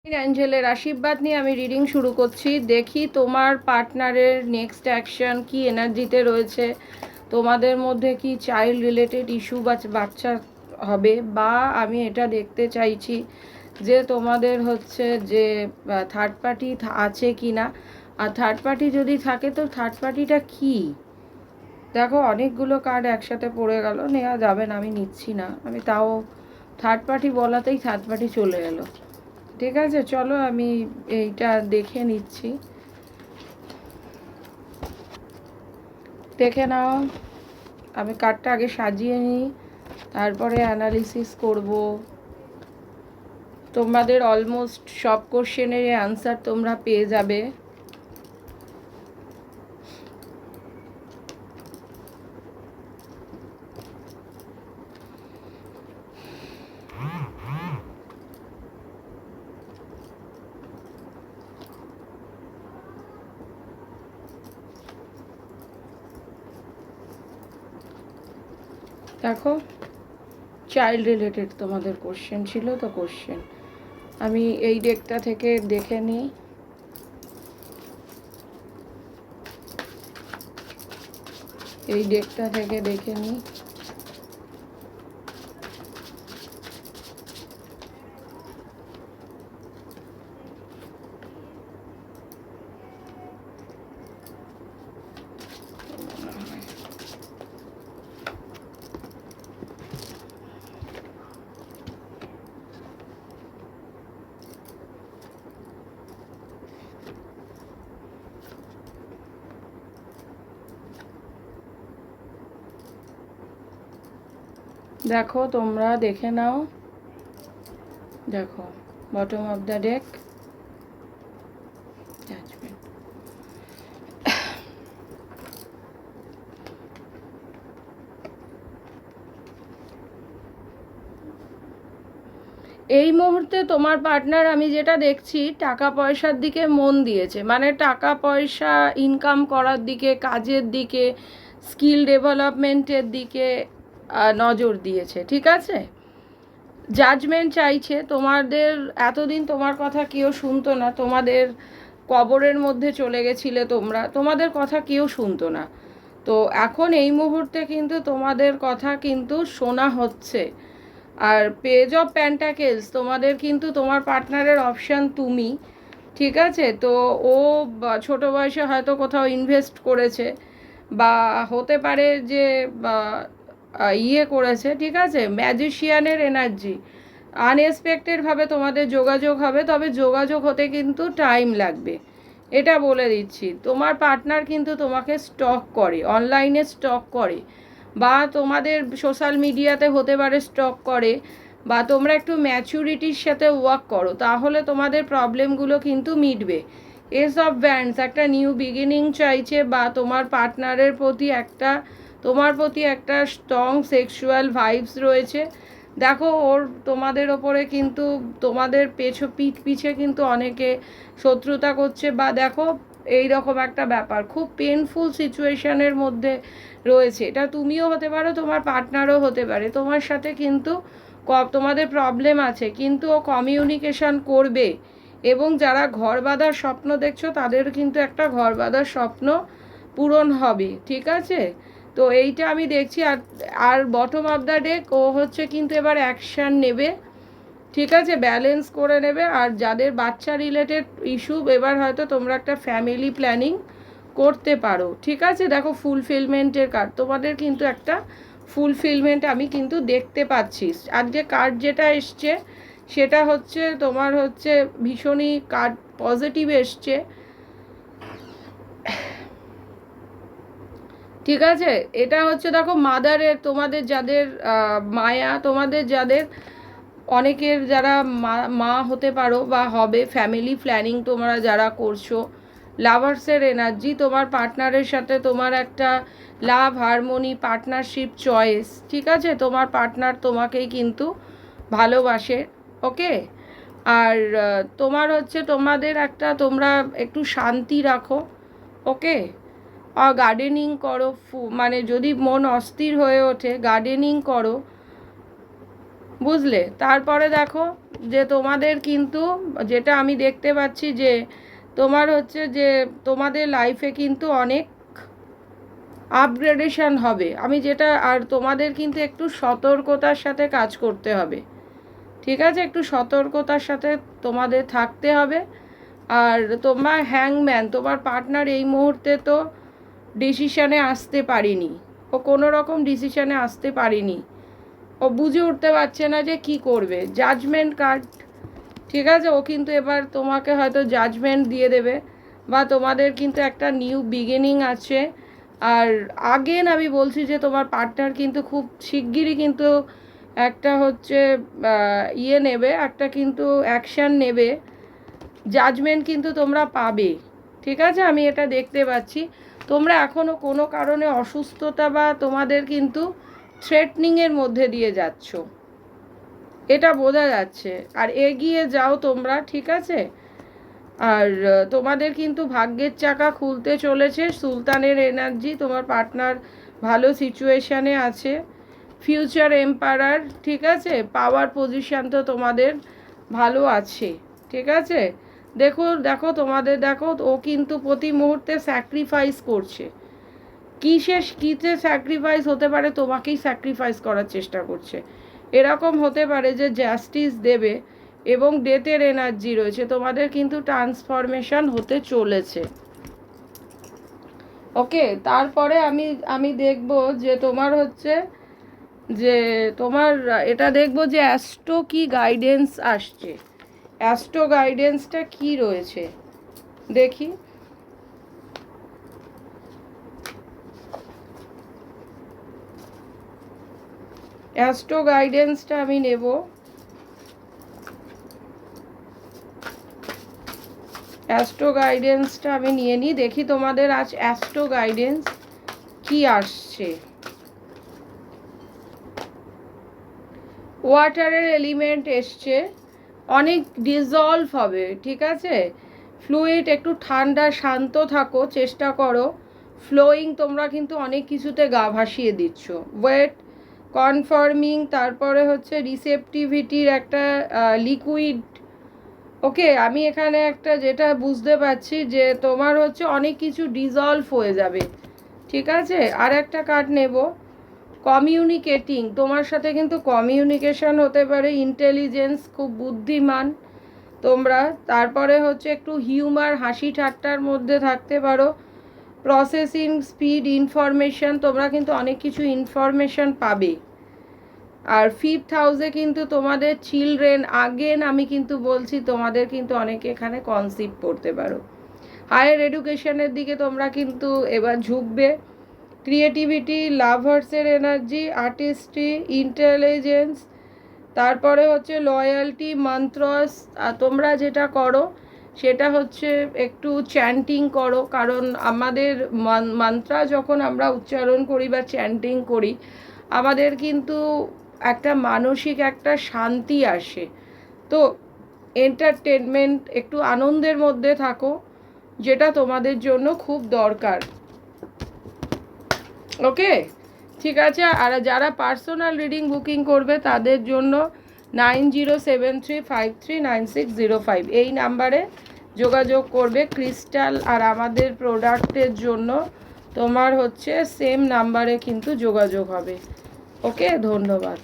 অ্যাঞ্জেলের আশীর্বাদ নিয়ে আমি রিডিং শুরু করছি। দেখি তোমার পার্টনারের নেক্সট অ্যাকশন কি এনার্জিতে রয়েছে, তোমাদের মধ্যে কি চাইল্ড রিলেটেড ইস্যু বা বাচ্চা হবে, বা আমি এটা দেখতে চাইছি যে তোমাদের হচ্ছে যে থার্ড পার্টি আছে কি না। আর থার্ড পার্টি যদি থাকে তো থার্ড পার্টিটা কি। দেখো অনেকগুলো কার্ড একসাথে পড়ে গেল, নেওয়া যাবে না, আমি নিচ্ছি না। আমি তাও থার্ড পার্টি বলাতেই থার্ড পার্টি চলে এলো। ঠিক আছে, চলো আমি এইটা দেখে নিচ্ছি। দেখে নাও, আমি কার্ডটা আগে সাজিয়ে নিই, তারপরে অ্যানালিসিস করব। তোমাদের অলমোস্ট সব কোশ্চেনের অ্যান্সার তোমরা পেয়ে যাবে। দেখো, চাইল্ড রিলেটেড তোমাদের কোশ্চেন ছিল তো কোশ্চেন আমি এই ডেকটা থেকে দেখে নিই। এই ডেকটা থেকে দেখে নিই। দেখো, তোমরা দেখে নাও। দেখো, bottom of the deck, judgement. এই মুহূর্তে তোমার পার্টনার আমি যেটা দেখছি টাকা পয়সার দিকে মন দিয়েছে, মানে টাকা পয়সা ইনকাম করার দিকে, কাজের দিকে, স্কিল ডেভেলপমেন্টের দিকে নজর দিয়েছে। ঠিক আছে, জাজমেন্ট চাইছে। তোমাদের এতদিন তোমার কথা কেউ শুনতো না, তোমাদের কবরের মধ্যে চলে গেছিলে তোমরা, তোমাদের কথা কেউ শুনতো না। তো এখন এই মুহূর্তে কিন্তু তোমাদের কথা কিন্তু শোনা হচ্ছে। আর পেজ অফ প্যান্টাকেলস, তোমাদের কিন্তু তোমার পার্টনারের অপশান তুমি। ঠিক আছে, তো ও ছোটো বয়সে হয়তো কোথাও ইনভেস্ট করেছে, বা হতে পারে যে ইয়ে করেছে। ঠিক আছে, ম্যাজিশিয়ানের এনার্জি, আনএক্সপেক্টেডভাবে তোমাদের যোগাযোগ হবে, তবে যোগাযোগ হতে কিন্তু টাইম লাগবে, এটা বলে দিচ্ছি। তোমার পার্টনার কিন্তু তোমাকে স্টক করে, অনলাইনে স্টক করে, বা তোমাদের সোশ্যাল মিডিয়াতে হতে পারে স্টক করে, বা তোমরা একটু ম্যাচুরিটির সাথে ওয়ার্ক করো, তাহলে তোমাদের প্রবলেমগুলো কিন্তু মিটবে। এস অফ ব্যান্ডস একটা নিউ বিগিনিং চাইছে, বা তোমার পার্টনারের প্রতি একটা, তোমার প্রতি একটা স্ট্রং সেক্সুয়াল ভাইবস রয়েছে। দেখো, ওর তোমাদের ওপরে কিন্তু, তোমাদের পিঠ পিছে কিন্তু অনেকে শত্রুতা করছে, বা দেখো এই রকম একটা ব্যাপার, খুব পেনফুল সিচুয়েশনের মধ্যে রয়েছে। এটা তুমিও হতে পারো, তোমার পার্টনারও হতে পারে। তোমার সাথে কিন্তু তোমাদের প্রবলেম আছে, কিন্তু ও কমিউনিকেশন করবে। এবং যারা ঘর বাঁধার স্বপ্ন দেখছো, তাদের কিন্তু একটা ঘর বাঁধার স্বপ্ন পূরণ হবে। ঠিক আছে, তো এইটা আমি দেখছি। আর আর বটম অফ দ্য ডেক, ও হচ্ছে কিন্তু এবার অ্যাকশান নেবে। ঠিক আছে, ব্যালেন্স করে নেবে। আর যাদের বাচ্চা রিলেটেড ইস্যু, এবার হয়তো তোমরা একটা ফ্যামিলি প্ল্যানিং করতে পারো। ঠিক আছে, দেখো ফুলফিলমেন্টের কার্ড, তোমাদের কিন্তু একটা ফুলফিলমেন্ট আমি কিন্তু দেখতে পাচ্ছি। আজকে কার্ড যেটা এসছে সেটা হচ্ছে তোমার হচ্ছে ভীষণই কার্ড পজিটিভ এসছে। ঠিক আছে, এটা হচ্ছে দেখো মাদারের, তোমাদের যাদের মায়া, তোমাদের যাদের অনেকের যারা মা হতে পারো বা হবে, ফ্যামিলি প্ল্যানিং তোমরা যারা করছো, লাভার্সের এনার্জি, তোমার পার্টনারের সাথে তোমার একটা লাভ, হারমোনি, পার্টনারশিপ চয়েস। ঠিক আছে, তোমার পার্টনার তোমাকেই কিন্তু ভালোবাসে। ওকে, আর তোমার হচ্ছে তোমাদের একটা, তোমরা একটু শান্তি রাখো। ওকে, গার্ডেনিং করো, মানে যদি মন অস্থির হয়ে ওঠে গার্ডেনিং করো, বুঝলে। তারপরে দেখো, যে তোমাদের কিন্তু যেটা আমি দেখতে পাচ্ছি যে তোমার হচ্ছে যে তোমাদের লাইফে কিন্তু অনেক আপগ্রেডেশন হবে, আমি যেটা, আর তোমাদের কিন্তু একটু সতর্কতার সাথে কাজ করতে হবে, ঠিক আছে? একটু সতর্কতার সাথে তোমাদের থাকতে হবে। আর তোমার হ্যাংম্যান, তোমার পার্টনার এই মুহূর্তে তো ডিসিশানে আসতে পারিনি, ও কোনো রকম ডিসিশানে আসতে পারিনি, ও বুঝে উঠতে পারছে না যে কি করবে। জাজমেন্ট কার্ড, ঠিক আছে? ও কিন্তু এবার তোমাকে হয়তো জাজমেন্ট দিয়ে দেবে, বা তোমাদের কিন্তু একটা নিউ বিগিনিং আছে। আর আগেন আমি বলছি যে তোমার পার্টনার কিন্তু খুব শিগগিরই কিন্তু একটা হচ্ছে নেবে, একটা কিন্তু অ্যাকশান নেবে, জাজমেন্ট কিন্তু তোমরা পাবে, ঠিক আছে? আমি এটা দেখতে পাচ্ছি। তোমরা এখনও কোনো কারণে অসুস্থতা বা তোমাদের কিন্তু থ্রেটনিংয়ের মধ্যে দিয়ে যাচ্ছ, এটা বোঝা যাচ্ছে। আর এগিয়ে যাও তোমরা, ঠিক আছে? আর তোমাদের কিন্তু ভাগ্যের চাকা খুলতে চলেছে, সুলতানের এনার্জি, তোমার পার্টনার ভালো সিচুয়েশানে আছে, ফিউচার এম্পায়ার, ঠিক আছে? পাওয়ার পজিশান তো তোমাদের ভালো আছে, ঠিক আছে? দেখো দেখো তোমাদের দেখো, ও কিন্তু প্রতি মুহূর্তে স্যাক্রিফাইস করছে। কিসে স্যাক্রিফাইস হতে পারে? তোমাকেই স্যাক্রিফাইস করার চেষ্টা করছে। এরকম হতে পারে যে জাস্টিস দেবে, এবং ডেথের এনার্জি রয়েছে, তোমাদের কিন্তু ট্রান্সফরমেশন হতে চলেছে। ওকে, তারপরে আমি দেখব যে তোমার হচ্ছে যে তোমার এটা দেখব যে অ্যাস্ট্রো কি গাইডেন্স আসছে, অ্যাস্ট্রো গাইডেন্সটা কি রয়েছে দেখি। অ্যাস্ট্রো গাইডেন্সটা আমি নেব। অ্যাস্ট্রো গাইডেন্সটা আমি নিয়ে নিই, দেখি তোমাদের আজ অ্যাস্ট্রো গাইডেন্স কি আসছে। ওয়াটারের এলিমেন্ট এসছে, অনেক ডিজলভ হবে, ঠিক আছে? ফ্লুইড, একটু ঠান্ডা শান্ত থাকো, চেষ্টা করো। ফ্লোয়িং, তোমরা কিন্তু অনেক কিছুতে গা ভাসিয়ে দিচ্ছ। ওয়েট, কনফার্মিং, তারপরে হচ্ছে রিসেপটিভিটির একটা লিকুইড। ওকে, আমি এখানে একটা যেটা বুঝতে পারছি যে তোমার হচ্ছে অনেক কিছু ডিজলভ হয়ে যাবে, ঠিক আছে? আর একটা কার্ড নেব, কমিউনিকেটিং, তোমার সাথে কিন্তু কমিউনিকেশন হতে পারে, ইন্টেলিজেন্স, খুব বুদ্ধিমান তোমরা। তারপরে হচ্ছে একটু হিউমার, হাসি ঠাট্টার মধ্যে থাকতে পারো। প্রসেসিং স্পিড, ইনফরমেশন, তোমরা কিন্তু অনেক কিছু ইনফরমেশন পাবে। আর 5th হাউসে কিন্তু তোমাদের চিলড্রেন, আগেন আমি কিন্তু বলছি তোমাদের কিন্তু অনেকে এখানে কনসিভ করতে পারো। হায়ার এডুকেশনের দিকে তোমরা কিন্তু এবার ঝুঁকবে। ক্রিয়েটিভিটি, লাভার্সের এনার্জি, আর্টিস্ট্রি, ইন্টেলিজেন্স, তারপরে হচ্ছে লয়্যালটি, মন্ত্রস। তোমরা যেটা করো সেটা হচ্ছে একটু চ্যান্টিং করো, কারণ আমাদের মন্ত্রা যখন আমরা উচ্চারণ করি বা চ্যান্টিং করি, আমাদের কিন্তু একটা মানসিক একটা শান্তি আসে। তো এন্টারটেনমেন্ট, একটু আনন্দের মধ্যে থাকো, যেটা তোমাদের জন্য খুব দরকার। ওকে, ঠিক আছে? আর যারা পার্সোনাল রিডিং বুকিং করবে তাদের জন্য 9073539605 এই নাম্বারে যোগাযোগ করবে। ক্রিস্টাল আর আমাদের প্রোডাক্টের জন্য তোমার হচ্ছে সেম নাম্বারে কিন্তু যোগাযোগ হবে। ওকে, ধন্যবাদ।